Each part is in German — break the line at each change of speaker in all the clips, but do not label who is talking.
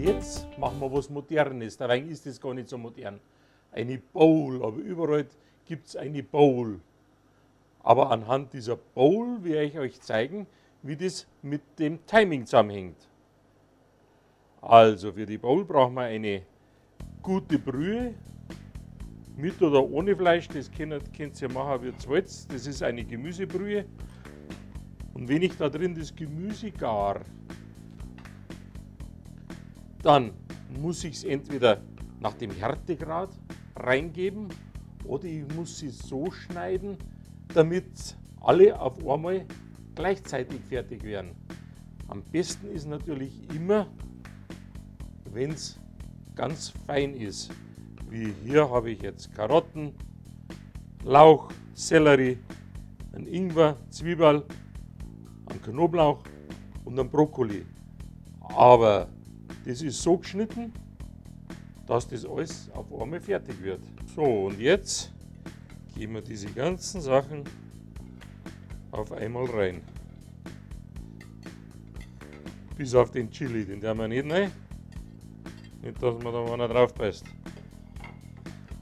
jetzt machen wir was Modernes. Dabei ist das gar nicht so modern. Eine Bowl, aber überall gibt es eine Bowl. Aber anhand dieser Bowl werde ich euch zeigen, wie das mit dem Timing zusammenhängt. Also für die Bowl brauchen wir eine gute Brühe, mit oder ohne Fleisch, das könnt ihr machen, wie ihr wollt. Das ist eine Gemüsebrühe. Und wenn ich da drin das Gemüse gar, dann muss ich es entweder nach dem Härtegrad reingeben oder ich muss es so schneiden, damit alle auf einmal gleichzeitig fertig werden. Am besten ist natürlich immer, wenn es ganz fein ist. Wie hier habe ich jetzt Karotten, Lauch, Sellerie, ein Ingwer, Zwiebel, einen Knoblauch und einen Brokkoli. Aber das ist so geschnitten, dass das alles auf einmal fertig wird. So, und jetzt geben wir diese ganzen Sachen auf einmal rein. Bis auf den Chili, den der wir nicht rein. Nicht, dass man da einer drauf beißt.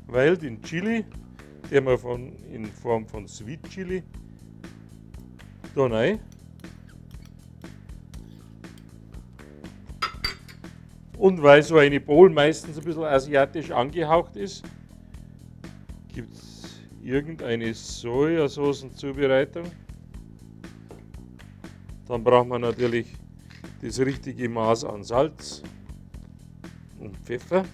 Weil den Chili, den wir in Form von Sweet Chili da rein. Und weil so eine Bowl meistens ein bisschen asiatisch angehaucht ist, gibt es irgendeine Sojasauce-Zubereitung. Dann braucht man natürlich das richtige Maß an Salz und Pfeffer.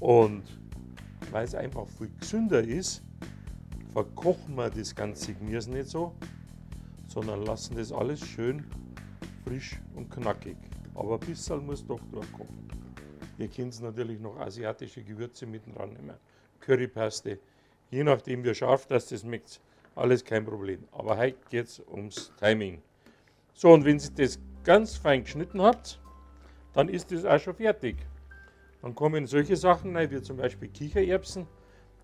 Und weil es einfach viel gesünder ist, verkochen wir das ganze Gemüse nicht so, sondern lassen das alles schön frisch und knackig. Aber ein bisschen muss doch durchkochen. Ihr könnt natürlich noch asiatische Gewürze mit dran nehmen. Currypaste, je nachdem wie scharf das schmeckt, alles kein Problem. Aber heute geht es ums Timing. So, und wenn ihr das ganz fein geschnitten habt, dann ist das auch schon fertig. Dann kommen solche Sachen rein, wie zum Beispiel Kichererbsen.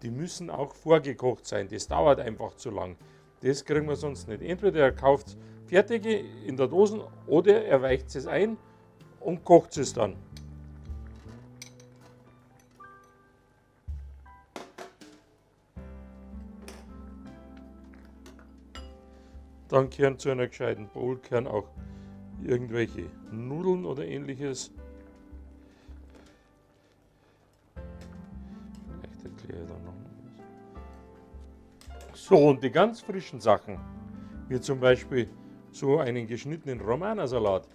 Die müssen auch vorgekocht sein. Das dauert einfach zu lang. Das kriegen wir sonst nicht. Entweder ihr kauft fertige in der Dose oder ihr weicht es ein und kocht es dann. Dann gehören zu einer gescheiten Bowl auch irgendwelche Nudeln oder ähnliches. So, und die ganz frischen Sachen, wie zum Beispiel so einen geschnittenen Romana-Salat,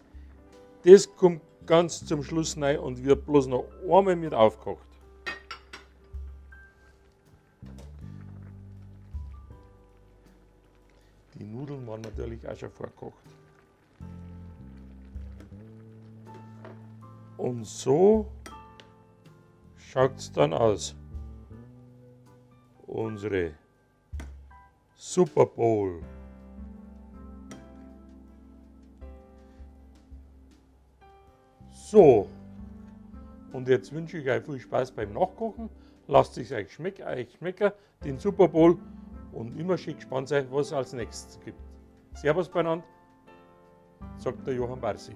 das kommt ganz zum Schluss rein und wird bloß noch einmal mit aufgekocht. Die Nudeln waren natürlich auch schon vorgekocht. Und so schaut es dann aus. Unsere Super Bowl. So, und jetzt wünsche ich euch viel Spaß beim Nachkochen. Lasst es euch schmecken, den Super Bowl, und immer schön gespannt sein, was es als nächstes gibt. Servus beieinander, sagt der Johann Barsi.